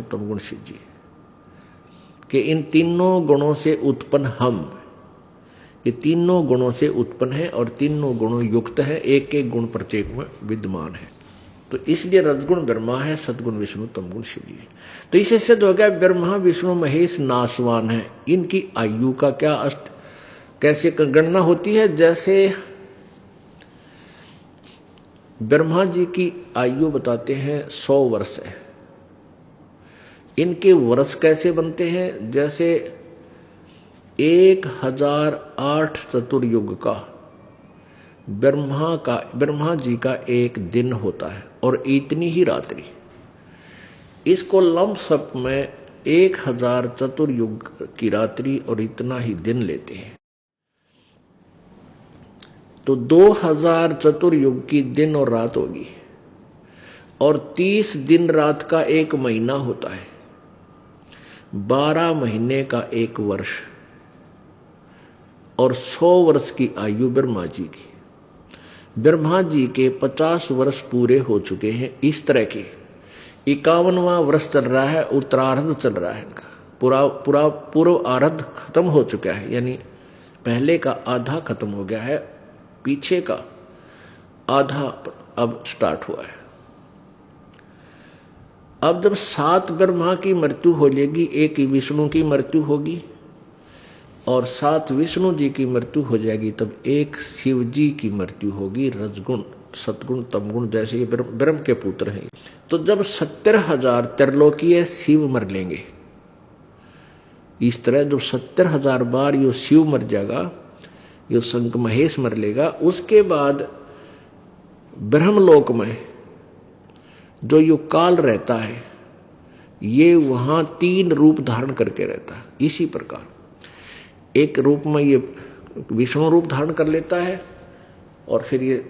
उत्तम गुण शिव जी कि इन तीनों गुणों से उत्पन्न हम, ये तीनों गुणों से उत्पन्न है और तीनों गुणों युक्त है, एक एक गुण प्रत्येक में विद्यमान है। तो इसलिए रजगुण ब्रह्मा है, सदगुण विष्णु, तमगुण शिव जी है। तो इससे सिद्ध हो गया ब्रह्मा विष्णु महेश नासवान है। इनकी आयु का क्या कैसे गणना होती है? जैसे ब्रह्मा जी की आयु बताते हैं 100 वर्ष है। इनके वर्ष कैसे बनते हैं? जैसे 1008 चतुर्युग का ब्रह्मा जी का एक दिन होता है और इतनी ही रात्रि। इसको लमसम में 1000 चतुर्युग की रात्रि और इतना ही दिन लेते हैं। तो 2000 चतुर्युग की दिन और रात होगी और 30 दिन रात का एक महीना होता है, 12 महीने का एक वर्ष और 100 वर्ष की आयु ब्रह्मा जी की। ब्रह्मा जी के 50 वर्ष पूरे हो चुके हैं। इस तरह के 51वां वर्ष चल रहा है, उत्तरार्ध चल रहा है इनका। पूर्व आर्ध खत्म हो चुका है, यानी पहले का आधा खत्म हो गया है, पीछे का आधा अब स्टार्ट हुआ है। अब जब 7 ब्रह्मा की मृत्यु हो जाएगी, एक विष्णु की मृत्यु होगी और 7 विष्णु जी की मृत्यु हो जाएगी, तब एक शिव जी की मृत्यु होगी। रजगुण सतगुण तमगुण जैसे ये ब्रह्म के पुत्र हैं। तो जब 70,000 त्रिलोकीय शिव मर लेंगे, इस तरह जो 70,000 बार यो शिव मर जाएगा, यो शंख महेश मर लेगा, उसके बाद ब्रह्मलोक में जो यो काल रहता है, ये वहां 3 रूप धारण करके रहता है। इसी प्रकार एक रूप में ये विष्णु रूप धारण कर लेता है और फिर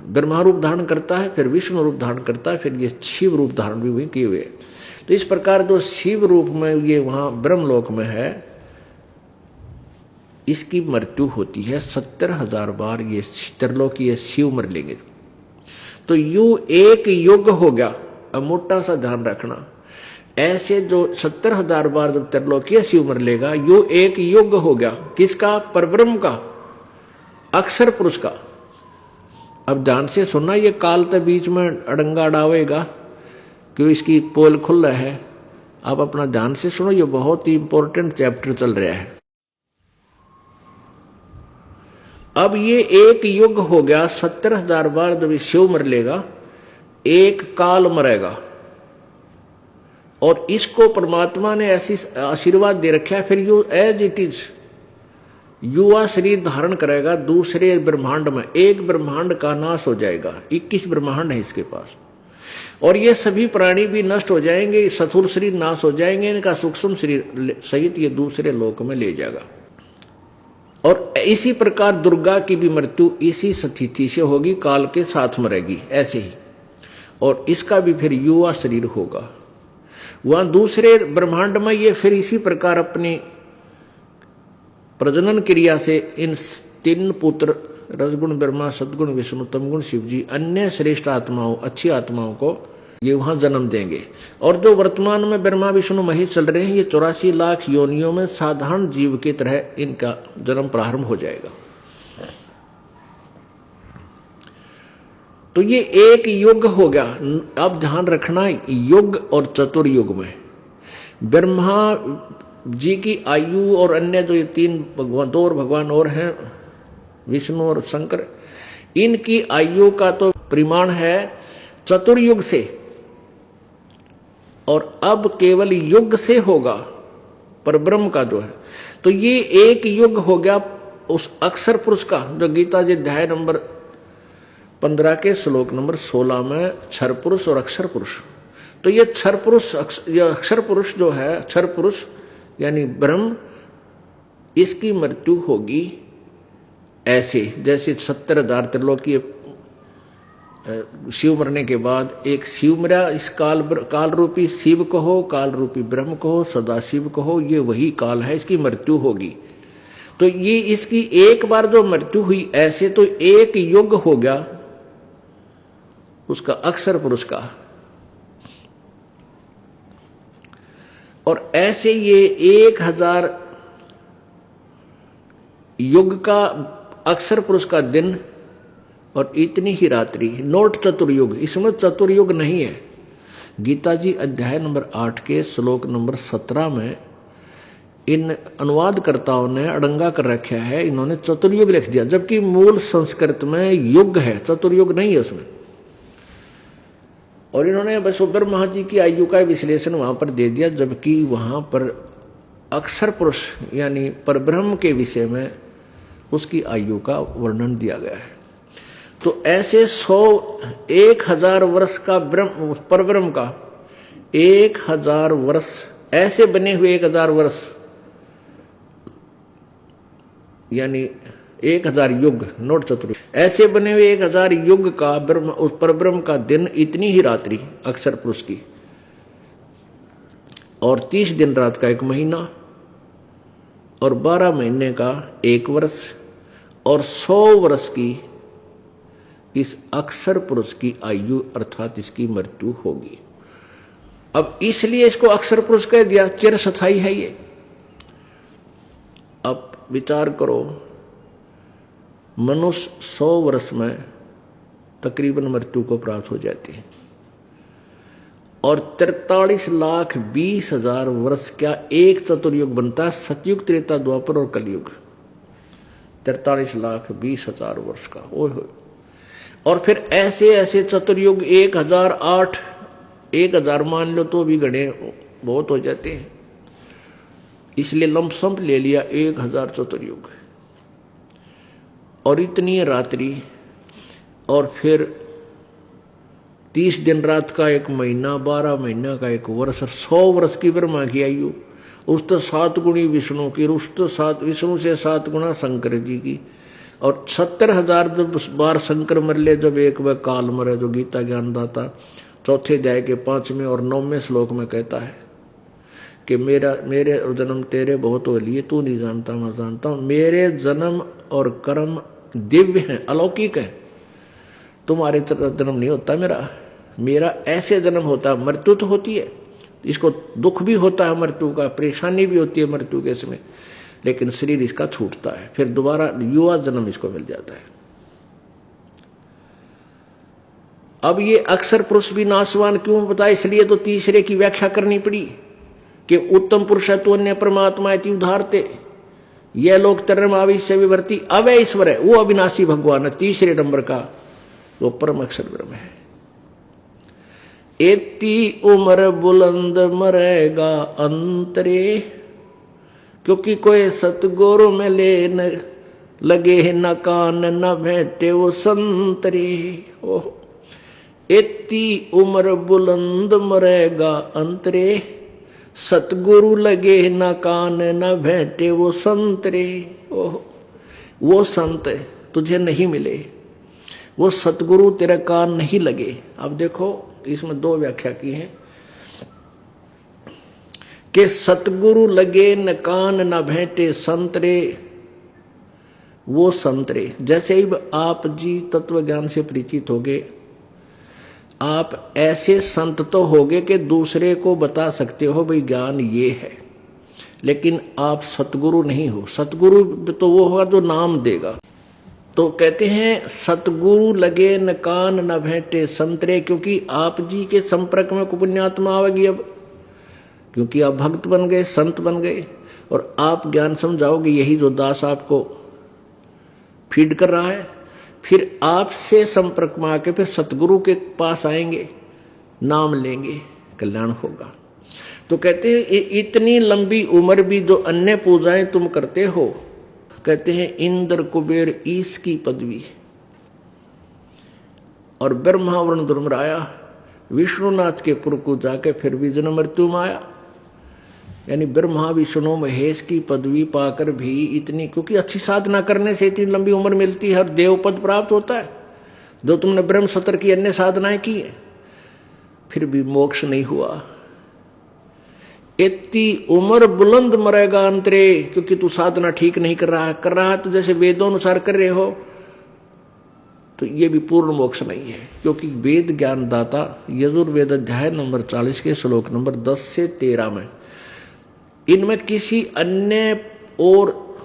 ब्रह्मा रूप धारण करता है, फिर विष्णु रूप धारण करता है, फिर ये शिव रूप धारण भी हुए किए हुए। तो इस प्रकार जो शिव रूप में ये वहां ब्रह्मलोक में है, इसकी मृत्यु होती है 70,000 बार। ये त्रिलोकीय शिव मर लेंगे तो यू एक युग हो गया। अब मोटा सा ध्यान रखना, ऐसे जो 70,000 बार जब त्रिलोकीय शिव मर लेगा, यू एक युग हो गया। किसका? परब्रह्म का, अक्षर पुरुष का। अब ध्यान से सुनना, ये काल तो बीच में अड़ंगा डावेगा क्यों, इसकी पोल खुल रहा है। आप अपना ध्यान से सुनो, ये बहुत ही इंपॉर्टेंट चैप्टर चल रहा है। अब ये एक युग हो गया, 70,000 बार जब शिव मर लेगा, एक काल मरेगा और इसको परमात्मा ने ऐसी आशीर्वाद दे रखा है, फिर यू एज इट इज युवा शरीर धारण करेगा दूसरे ब्रह्मांड में। एक ब्रह्मांड का नाश हो जाएगा, 21 ब्रह्मांड है इसके पास, और ये सभी प्राणी भी नष्ट हो जाएंगे, स्थूल शरीर नाश हो जाएंगे, इनका सूक्ष्म शरीर सहित ये दूसरे लोक में ले जाएगा। और इसी प्रकार दुर्गा की भी मृत्यु इसी स्थिति से होगी, काल के साथ मरेगी ऐसे ही, और इसका भी फिर युवा शरीर होगा। वहां दूसरे ब्रह्मांड में ये फिर इसी प्रकार अपनी प्रजनन क्रिया से इन 3 पुत्र रजगुण ब्रह्मा, सदगुण विष्णु, तमगुण शिव जी, अन्य श्रेष्ठ आत्माओं, अच्छी आत्माओं को ये वहां जन्म देंगे। और जो वर्तमान में ब्रह्मा विष्णु महेश चल रहे हैं, ये 84 लाख योनियों में साधारण जीव की तरह इनका जन्म प्रारंभ हो जाएगा। तो ये एक युग हो गया। अब ध्यान रखना, युग और चतुर्युग में ब्रह्मा जी की आयु और अन्य जो ये 3 भगवान, 2 भगवान और हैं, विष्णु और शंकर, इनकी आयु का तो परिमाण है चतुर्युग से, और अब केवल युग से होगा पर ब्रह्म का जो है। तो ये एक युग हो गया उस अक्षर पुरुष का, जो गीता जी अध्याय नंबर 15 के श्लोक नंबर 16 में क्षर पुरुष और अक्षर पुरुष। तो ये क्षर पुरुष, ये अक्षर पुरुष जो है, क्षर पुरुष यानी ब्रह्म, इसकी मृत्यु होगी ऐसे जैसे 70,000 त्रिलोकीय शिव मरने के बाद एक शिव मरा, इस काल रूपी शिव कहो, काल रूपी ब्रह्म कहो, सदा शिव कहो, ये वही काल है, इसकी मृत्यु होगी। तो ये इसकी एक बार जो मृत्यु हुई ऐसे तो एक युग हो गया उसका अक्षर पुरुष का। और ऐसे ये 1000 युग का अक्षर पुरुष का दिन और इतनी ही रात्रि, नोट चतुर्युग, इसमें चतुर्युग नहीं है। गीता जी अध्याय नंबर 8 के श्लोक नंबर 17 में इन अनुवादकर्ताओं ने अड़ंगा कर रखा है, इन्होंने चतुर्युग लिख दिया, जबकि मूल संस्कृत में युग है, चतुर्युग नहीं है उसमें। और इन्होंने बस ब्रह्मा जी की आयु का विश्लेषण वहां पर दे दिया, जबकि वहां पर अक्षर पुरुष यानी परब्रह्म के विषय में उसकी आयु का वर्णन दिया गया है। तो ऐसे 1000 वर्ष का परब्रह्म का 1000 वर्ष, ऐसे बने हुए 1000 वर्ष यानी 1000 युग, नोट चतुर्युग, ऐसे बने हुए 1000 युग का उस परब्रह्म का दिन, इतनी ही रात्रि अक्षर पुरुष की, और 30 दिन रात का 1 महीना, और 12 महीने का 1 वर्ष, और 100 वर्ष की इस अक्षर पुरुष की आयु अर्थात इसकी मृत्यु होगी। अब इसलिए इसको अक्षर पुरुष कह दिया, चिरस्थायी है ये। अब विचार करो, मनुष्य 100 वर्ष में तकरीबन मृत्यु को प्राप्त हो जाती है, और 43,20,000 वर्ष क्या एक चतुर्युग बनता है? सतयुग, त्रेता, द्वापर और कलयुग, 43,20,000 वर्ष का। ओह, और फिर ऐसे ऐसे चतुर्युग 1008, 1000 मान लो तो भी गणे बहुत हो जाते हैं, इसलिए लंपसम ले लिया 1000 चतुर्युग, और इतनी रात्रि, और फिर 30 दिन रात का 1 महीना, 12 महीना का 1 वर्ष, 100 वर्ष की ब्रह्मा की आयु, उस तो 7 गुणी विष्णु की, उस तो 7 विष्णु से 7 गुना शंकर जी की, और 70,000 जब बार शंकर मर ले, जब एक वह काल मरे, जो गीता ज्ञानदाता 4थे अध्याय के 5वें और 9वें श्लोक में कहता है कि मेरे जन्म तेरे बहुत हो लिए, तू नहीं जानता मैं जानता हूं। मेरे जन्म और कर्म दिव्य हैं, अलौकिक हैं, तुम्हारे तरह जन्म नहीं होता मेरा ऐसे जन्म होता है। मृत्यु तो होती है, इसको दुख भी होता है मृत्यु का, परेशानी भी होती है मृत्यु के समय, लेकिन शरीर इसका छूटता है, फिर दोबारा युवा जन्म इसको मिल जाता है। अब ये अक्षर पुरुष भी नाशवान क्यों बताया? इसलिए तो तीसरे की व्याख्या करनी पड़ी कि उत्तम पुरुष है तो अन्य परमात्मा है उदारते, यह लोग तरम आविश्य विवर्ती अवय ईश्वर है, वो अविनाशी भगवान है, तीसरे नंबर का वो परम अक्षर ब्रह्म है। एती उम्र बुलंद मरेगा अंतरे, क्योंकि कोई सतगुरु में ले न लगे न कान न भेंटे वो संतरे। ओह, एती उम्र बुलंद मरेगा अंतरे, सतगुरु लगे न कान न भेंटे वो संतरे। ओह, वो संत तुझे नहीं मिले, वो सतगुरु तेरे कान नहीं लगे। अब देखो इसमें 2 व्याख्या की है कि सतगुरु लगे न कान न भेंटे संतरे, वो संतरे। जैसे ही आप जी तत्व ज्ञान से परिचित होगे, आप ऐसे संत तो होगे कि दूसरे को बता सकते हो भाई ज्ञान ये है, लेकिन आप सतगुरु नहीं हो। सतगुरु तो वो होगा जो नाम देगा। तो कहते हैं सतगुरु लगे न कान न भेंटे संतरे, क्योंकि आप जी के संपर्क में पुण्यात्मा आवेगी अब, क्योंकि आप भक्त बन गए, संत बन गए, और आप ज्ञान समझाओगे, यही जो दास आपको फीड कर रहा है। फिर आपसे संपर्क में आके फिर सतगुरु के पास आएंगे, नाम लेंगे, कल्याण होगा। तो कहते हैं इतनी लंबी उम्र भी जो अन्य पूजाएं तुम करते हो, कहते हैं इंद्र कुबेर ईश की पदवी, और ब्रह्मा वरुण धर्मराया विष्णुनाथ के पुर को जाके फिर भी जन्म मृत्यु में आया। यानी ब्रह्मा विष्णु महेश की पदवी पाकर भी इतनी, क्योंकि अच्छी साधना करने से इतनी लंबी उम्र मिलती है और देव पद प्राप्त होता है। जो तुमने ब्रह्म सत्र की अन्य साधनाएं की है, फिर भी मोक्ष नहीं हुआ। इतनी उम्र बुलंद मरेगा अंतरे, क्योंकि तू साधना ठीक नहीं कर रहा है तो जैसे वेदों अनुसार कर रहे हो, तो ये भी पूर्ण मोक्ष नहीं है, क्योंकि वेद ज्ञानदाता यजुर्वेद अध्याय नंबर 40 के श्लोक नंबर 10 से 13 में इनमें किसी अन्य और